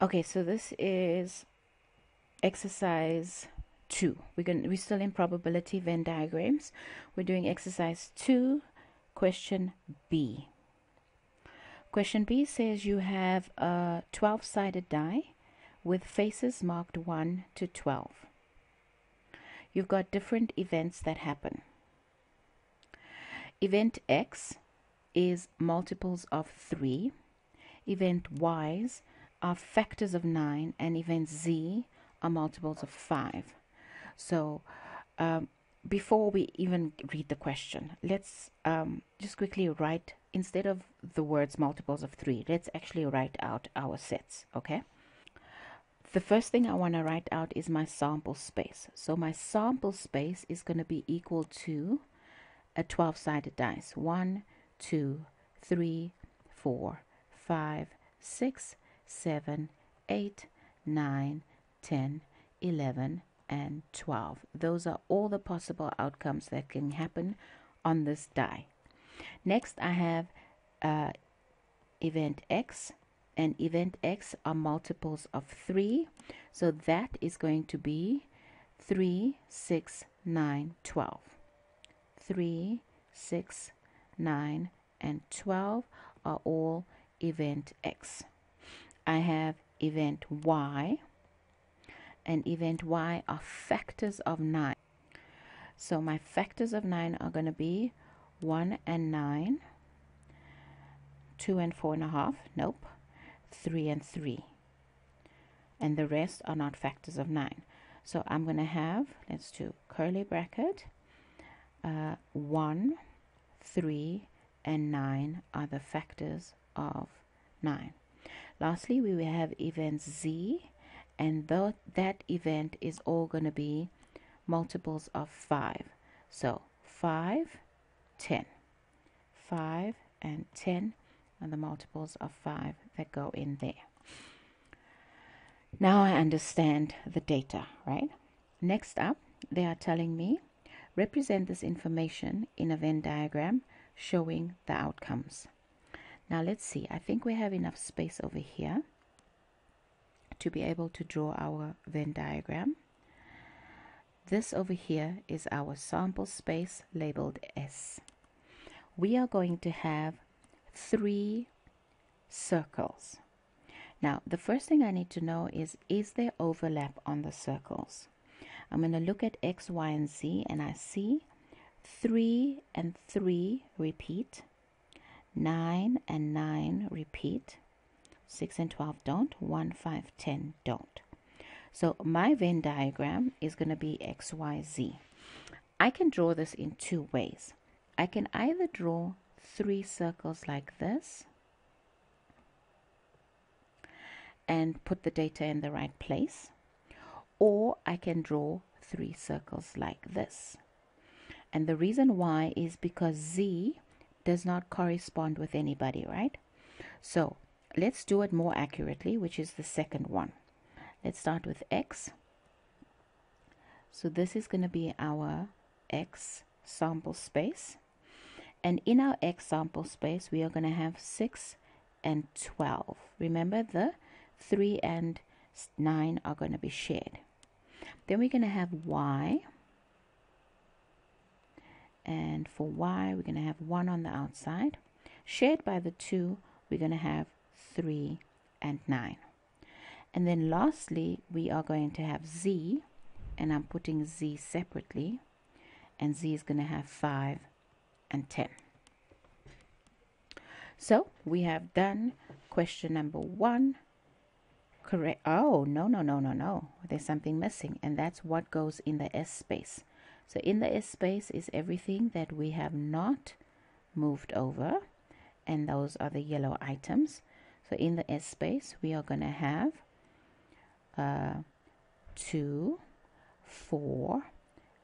Okay, so this is exercise 2. We're still in probability Venn diagrams. We're doing exercise 2, question B. Question B says you have a 12-sided die with faces marked 1 to 12. You've got different events that happen. Event X is multiples of 3. Event Y's are factors of 9, and event Z are multiples of 5. So before we even read the question, let's just quickly write, instead of the words multiples of 3, let's actually write out our sets, okay? The first thing I want to write out is my sample space. So my sample space is going to be equal to a 12-sided dice. 1, 2, 3, 4, 5, 6, 7, 8, 9, 10, 11, and 12. Those are all the possible outcomes that can happen on this die. Next, I have event X, and event X are multiples of 3. So that is going to be 3, 6, 9, 12. 3, 6, 9, and 12 are all event X. I have event Y, and event Y are factors of 9. So my factors of 9 are going to be 1 and 9, 2 and 4.5, nope, 3 and 3. And the rest are not factors of 9. So I'm going to have, let's do curly bracket, 1, 3, and 9 are the factors of 9. Lastly, we will have event Z, and that event is all going to be multiples of 5. So 5, 10. 5 and 10 are the multiples of 5 that go in there. Now I understand the data, right? Next up, they are telling me represent this information in a Venn diagram showing the outcomes. Now let's see. I think we have enough space over here to be able to draw our Venn diagram. This over here is our sample space labeled S. We are going to have 3 circles. Now, the first thing I need to know is there overlap on the circles? I'm going to look at X, Y, and Z, and I see 3 and 3 repeat, 9 and 9 repeat, 6 and 12 don't, 1, 5, 10 don't. So my Venn diagram is going to be X, Y, Z. I can draw this in 2 ways. I can either draw 3 circles like this and put the data in the right place, or I can draw 3 circles like this. And the reason why is because Z does not correspond with anybody, right? So let's do it more accurately, which is the second one. Let's start with X. So this is going to be our X sample space. And in our X sample space, we are going to have 6 and 12. Remember, the 3 and 9 are going to be shared. Then we're going to have Y. And for Y, we're going to have 1 on the outside. Shared by the 2, we're going to have 3 and 9. And then lastly, we are going to have Z, and I'm putting Z separately, and Z is going to have 5 and 10. So we have done question number 1. Correct. Oh, no. There's something missing, and that's what goes in the S space. So in the S space is everything that we have not moved over, and those are the yellow items. So in the S space, we are going to have 2, 4,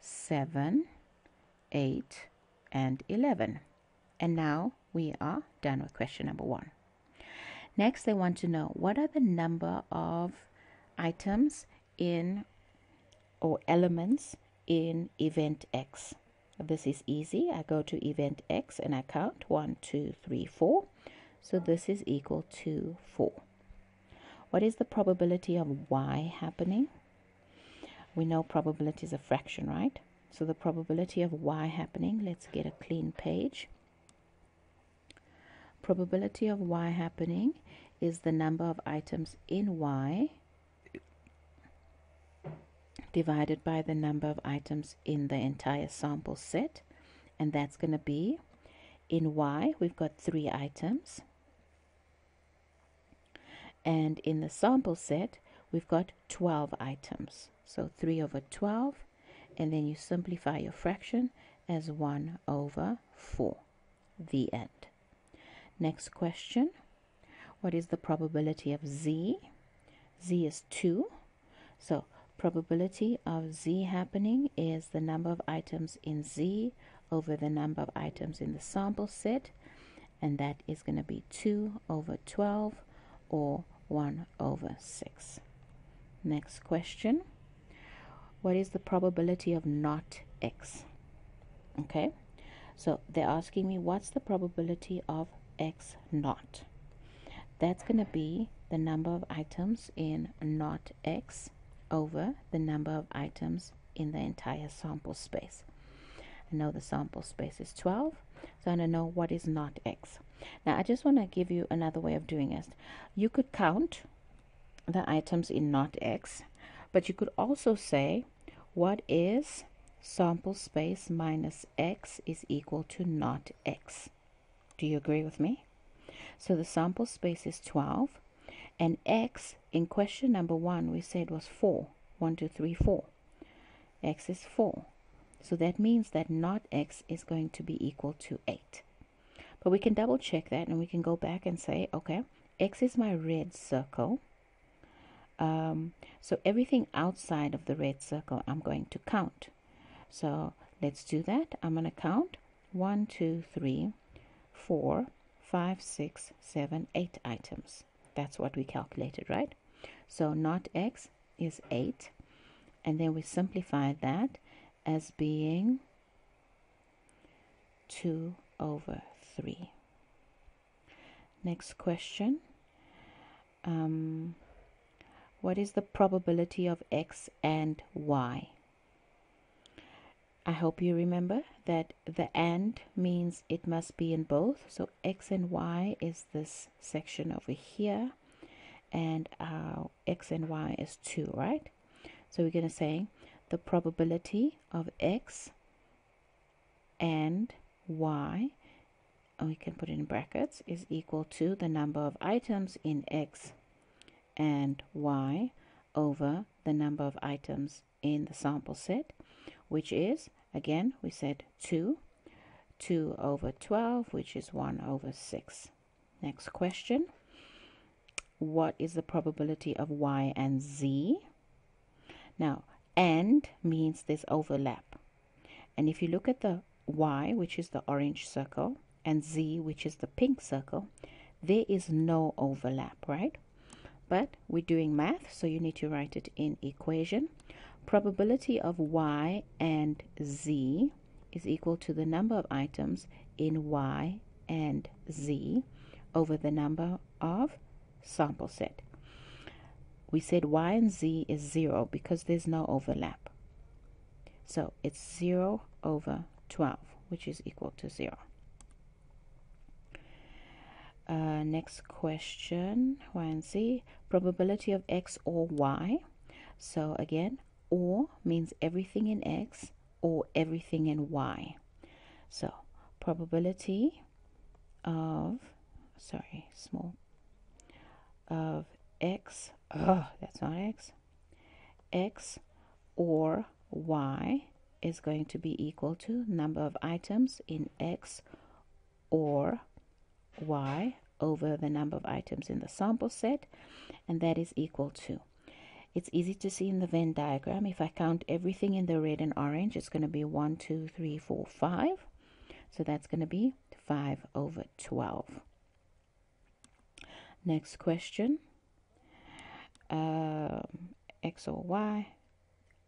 7, 8, and 11. And now we are done with question number 1. Next, they want to know what are the number of items in or elements in event X. This is easy. I go to event X and I count 1, 2, 3, 4. So this is equal to 4. What is the probability of y happening? We know probability is a fraction, right? So the probability of y happening, let's get a clean page. Probability of y happening is the number of items in y divided by the number of items in the entire sample set. And that's going to be, in y, we've got 3 items. And in the sample set, we've got 12 items. So 3 over 12. And then you simplify your fraction as 1 over 4. The end. Next question. What is the probability of z? Z is 2. So probability of z happening is the number of items in z over the number of items in the sample set. And that is going to be 2 over 12 or 1 over 6. Next question. What is the probability of not x? Okay. So they're asking me what's the probability of x naught? That's going to be the number of items in not x over the number of items in the entire sample space. I know the sample space is 12, so I want to know what is not x. Now I just want to give you another way of doing it. You could count the items in not x, but you could also say what is sample space minus x is equal to not x. Do you agree with me? So the sample space is 12, and x in question number 1 we said was 4. 1, 2, 3, 4. X is 4. So that means that not x is going to be equal to 8. But we can double check that, and we can go back and say, okay, x is my red circle. So everything outside of the red circle I'm going to count. So let's do that. I'm going to count 1, 2, 3, 4, 5, 6, 7, 8 items. That's what we calculated, right? So not x is 8. And then we simplify that as being 2 over 3. Next question. What is the probability of x and y? I hope you remember that the and means it must be in both. So x and y is this section over here, and our x and y is 2, right? So we're going to say the probability of x and y, and we can put it in brackets, is equal to the number of items in x and y over the number of items in the sample set, which is, again, we said 2 over 12, which is 1 over 6. Next question. What is the probability of y and z? Now, and means there's overlap. And if you look at the y, which is the orange circle, and z, which is the pink circle, there is no overlap, right? But we're doing math, so you need to write it in equation. Probability of y and z is equal to the number of items in y and z over the number of sample set. We said y and z is 0 because there's no overlap. So it's 0 over 12, which is equal to 0. Next question, y and z, probability of x or y. So again, or means everything in x or everything in y. So probability of, of x, that's not x, x or y is going to be equal to number of items in x or y over the number of items in the sample set, and that is equal to, it's easy to see in the Venn diagram. If I count everything in the red and orange, it's going to be 1, 2, 3, 4, 5. So that's going to be 5 over 12. Next question. X or y.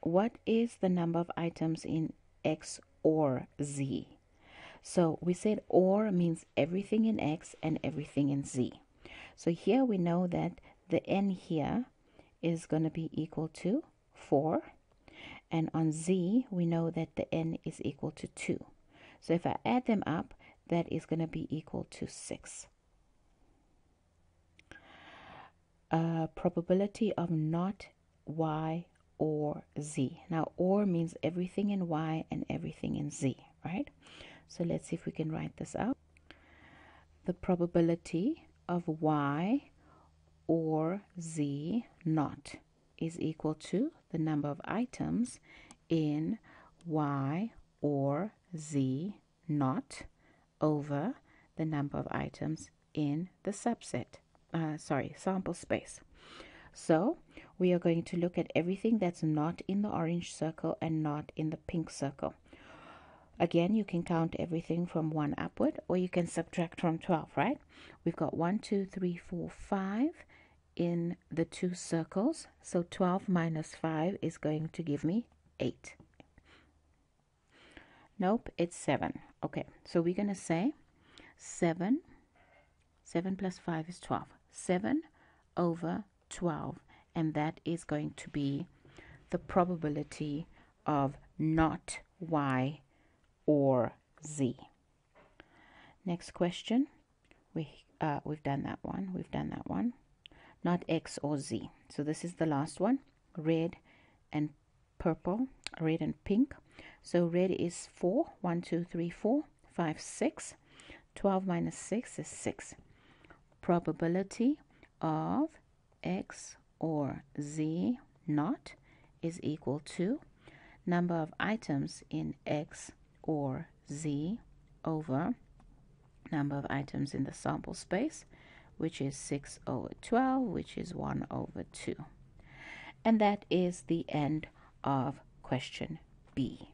What is the number of items in x or z? So we said or means everything in x and everything in z. So here we know that the n here is going to be equal to 4. And on z, we know that the n is equal to 2. So if I add them up, that is going to be equal to 6. Probability of not y or z. Now, or means everything in y and everything in z, right? So let's see if we can write this out. The probability of y or z not is equal to the number of items in y or z not over the number of items in the sample space. So we are going to look at everything that's not in the orange circle and not in the pink circle. Again, you can count everything from 1 upward, or you can subtract from 12, right? We've got 1, 2, 3, 4, 5 in the 2 circles. So 12 minus 5 is going to give me 8. Nope, it's 7. Okay, so we're going to say 7 plus 5 is 12. 7 over 12. And that is going to be the probability of not y or z. Next question. We've done that one. We've done that one. Not x or z. So this is the last one. Red and purple. Red and pink. So red is 4. 1, 2, 3, 4, 5, 6. 12 minus 6 is 6. Probability of x or z not is equal to number of items in x or z over number of items in the sample space, which is 6 over 12, which is 1 over 2. And that is the end of question B.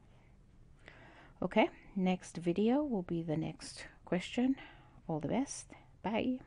Okay, next video will be the next question. All the best. Bye.